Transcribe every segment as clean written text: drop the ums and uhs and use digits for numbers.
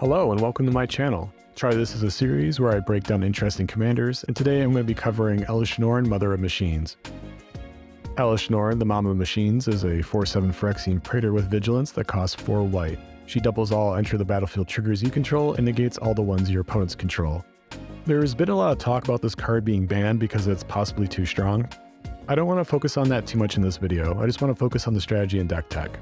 Hello and welcome to my channel. Try This is a series where I break down interesting commanders, and today I'm going to be covering Elesh Norn, Motherof Machines. Elesh Norn, the Mom of Machines, is a 4/7 Phyrexian Praetor with Vigilance that costs 4 white. She doubles all enter the battlefield triggers you control and negates all the ones your opponents control. There's been a lot of talk about this card being banned because it's possibly too strong. I don't want to focus on that too much in this video, I just want to focus on the strategy and deck tech.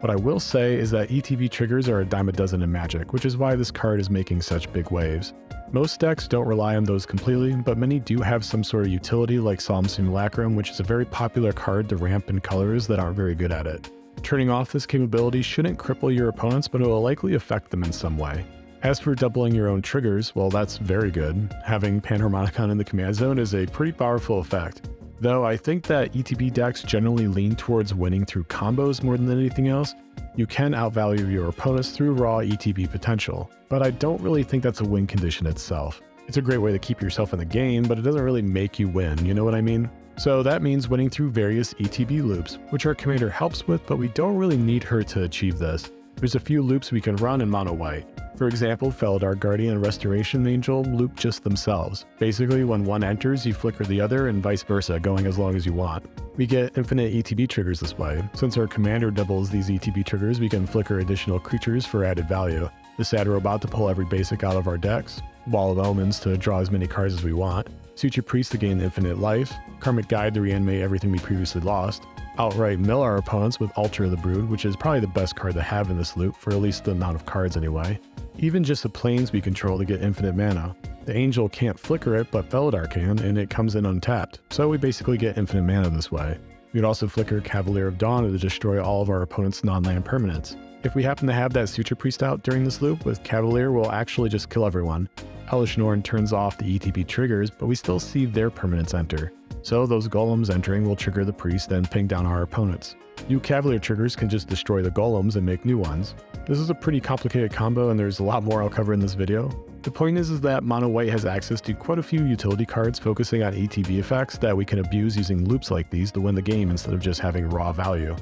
What I will say is that ETB triggers are a dime a dozen in Magic, which is why this card is making such big waves. Most decks don't rely on those completely, but many do have some sort of utility like Solemn Simulacrum, which is a very popular card to ramp in colors that aren't very good at it. Turning off this capability shouldn't cripple your opponents, but it will likely affect them in some way. As for doubling your own triggers, well, that's very good. Having Panharmonicon in the command zone is a pretty powerful effect. Though I think that ETB decks generally lean towards winning through combos more than anything else, you can outvalue your opponents through raw ETB potential, but I don't really think that's a win condition itself. It's a great way to keep yourself in the game, but it doesn't really make you win, you know what I mean? So that means winning through various ETB loops, which our commander helps with, but we don't really need her to achieve this. There's a few loops we can run in mono white. For example, Felidar Guardian and Restoration Angel loop just themselves. Basically, when one enters, you flicker the other and vice versa, going as long as you want. We get infinite ETB triggers this way. Since our commander doubles these ETB triggers, we can flicker additional creatures for added value. The Sad Robot to pull every basic out of our decks, Wall of Omens to draw as many cards as we want, Suture Priest to gain infinite life, Karmic Guide to reanimate everything we previously lost, outright mill our opponents with Altar of the Brood, which is probably the best card to have in this loop, for at least the amount of cards anyway. Even just the planes we control to get infinite mana. The Angel can't flicker it, but Felidar can, and it comes in untapped, so we basically get infinite mana this way. We could also flicker Cavalier of Dawn to destroy all of our opponent's non-land permanents. If we happen to have that Suture Priest out during this loop, with Cavalier we'll actually just kill everyone. Elesh Norn turns off the ETB triggers, but we still see their permanents enter. So those golems entering will trigger the priest and ping down our opponents. New Cavalier triggers can just destroy the golems and make new ones. This is a pretty complicated combo and there's a lot more I'll cover in this video. The point is that mono white has access to quite a few utility cards focusing on ETB effects that we can abuse using loops like these to win the game instead of just having raw value.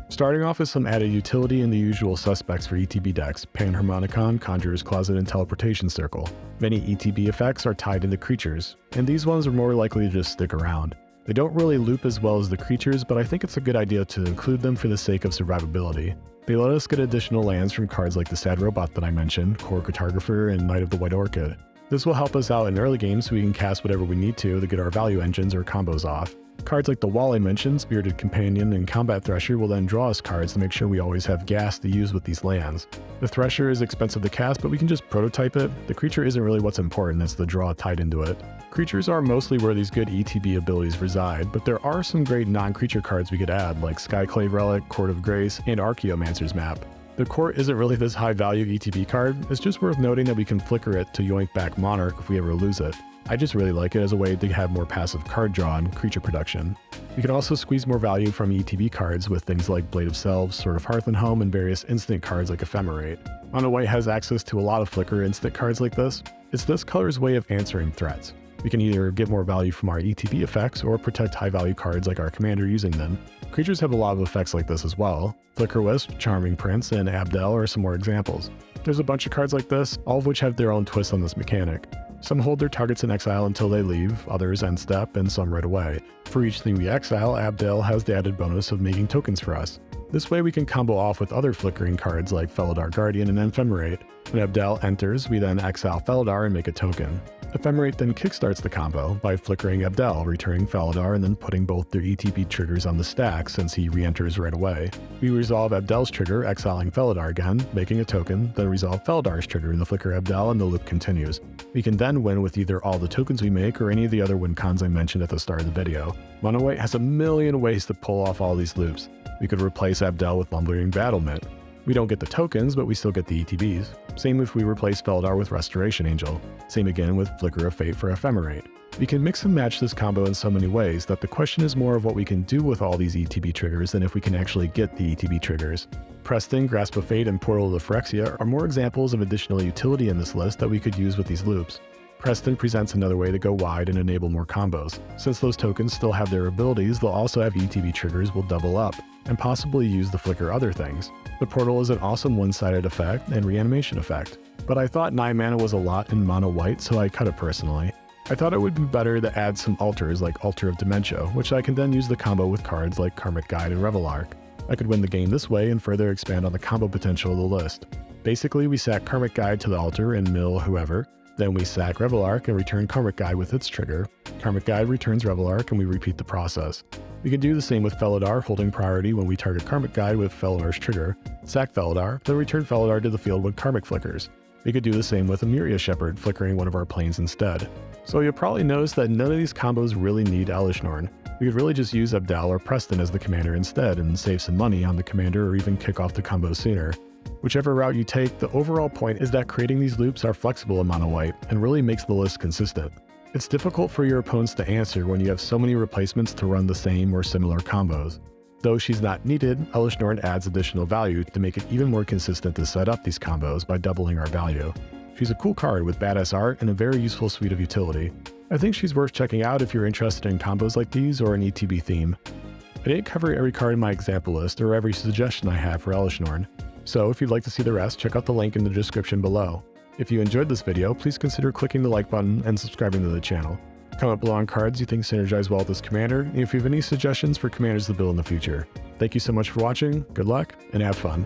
Starting off with some added utility in the usual suspects for ETB decks, Panharmonicon, Conjurer's Closet, and Teleportation Circle. Many ETB effects are tied into creatures, and these ones are more likely to just stick around. They don't really loop as well as the creatures, but I think it's a good idea to include them for the sake of survivability. They let us get additional lands from cards like the Sad Robot that I mentioned, Core Cartographer, and Knight of the White Orchid. This will help us out in early games so we can cast whatever we need to get our value engines or combos off. Cards like the wall I mentioned, Spirited Companion, and Combat Thresher will then draw us cards to make sure we always have gas to use with these lands. The Thresher is expensive to cast, but we can just prototype it. The creature isn't really what's important, it's the draw tied into it. Creatures are mostly where these good ETB abilities reside, but there are some great non-creature cards we could add, like Skyclave Relic, Court of Grace, and Archaeomancer's Map. The Court isn't really this high value ETB card, it's just worth noting that we can flicker it to yoink back Monarch if we ever lose it. I just really like it as a way to have more passive card draw and creature production. We can also squeeze more value from ETB cards with things like Blade of Selves, Sword of Hearth and Home, and various instant cards like Ephemerate. Mono White has access to a lot of flicker instant cards like this. It's this color's way of answering threats. We can either get more value from our ETB effects or protect high value cards like our commander using them. Creatures have a lot of effects like this as well. Flicker Wisp, Charming Prince, and Abdel are some more examples. There's a bunch of cards like this, all of which have their own twist on this mechanic. Some hold their targets in exile until they leave, others end step, and some right away. For each thing we exile, Abdel has the added bonus of making tokens for us. This way we can combo off with other flickering cards like Felidar Guardian and Ephemerate. When Abdel enters, we then exile Felidar and make a token. Ephemerate then kickstarts the combo by flickering Abdel, returning Felidar, and then putting both their ETB triggers on the stack since he re-enters right away. We resolve Abdel's trigger, exiling Felidar again, making a token, then resolve Felidar's trigger to flicker Abdel, and the loop continues. We can then win with either all the tokens we make or any of the other win cons I mentioned at the start of the video. Mono White has a million ways to pull off all these loops. We could replace Abdel with Lumbering Battlement. We don't get the tokens, but we still get the ETBs. Same if we replace Felidar with Restoration Angel. Same again with Flicker of Fate for Ephemerate. We can mix and match this combo in so many ways that the question is more of what we can do with all these ETB triggers than if we can actually get the ETB triggers. Preston, Grasp of Fate, and Portal to Phyrexia are more examples of additional utility in this list that we could use with these loops. Preston presents another way to go wide and enable more combos. Since those tokens still have their abilities, they'll also have ETB triggers will double up, and possibly use the flicker other things. The portal is an awesome one-sided effect and reanimation effect, but I thought 9 mana was a lot in mono white, so I cut it personally. I thought it would be better to add some altars like Altar of Dementia, which I can then use the combo with cards like Karmic Guide and Revelark. I could win the game this way and further expand on the combo potential of the list. Basically, we sack Karmic Guide to the altar and mill whoever, then we sack Revelark and return Karmic Guide with its trigger. Karmic Guide returns Revelark and we repeat the process. We can do the same with Felidar, holding priority when we target Karmic Guide with Felidar's trigger, sack Felidar, then return Felidar to the field when Karmic flickers. We could do the same with Emiria Shepherd, flickering one of our planes instead. So you'll probably notice that none of these combos really need Elesh Norn. We could really just use Abdal or Preston as the commander instead and save some money on the commander or even kick off the combo sooner. Whichever route you take, the overall point is that creating these loops are flexible in mono white and really makes the list consistent. It's difficult for your opponents to answer when you have so many replacements to run the same or similar combos. Though she's not needed, Elesh Norn adds additional value to make it even more consistent to set up these combos by doubling our value. She's a cool card with badass art and a very useful suite of utility. I think she's worth checking out if you're interested in combos like these or an ETB theme. I didn't cover every card in my example list or every suggestion I have for Elesh Norn, so if you'd like to see the rest, check out the link in the description below. If you enjoyed this video, please consider clicking the like button and subscribing to the channel. Comment below on cards you think synergize well with this commander, and if you have any suggestions for commanders to build in the future. Thank you so much for watching, good luck, and have fun.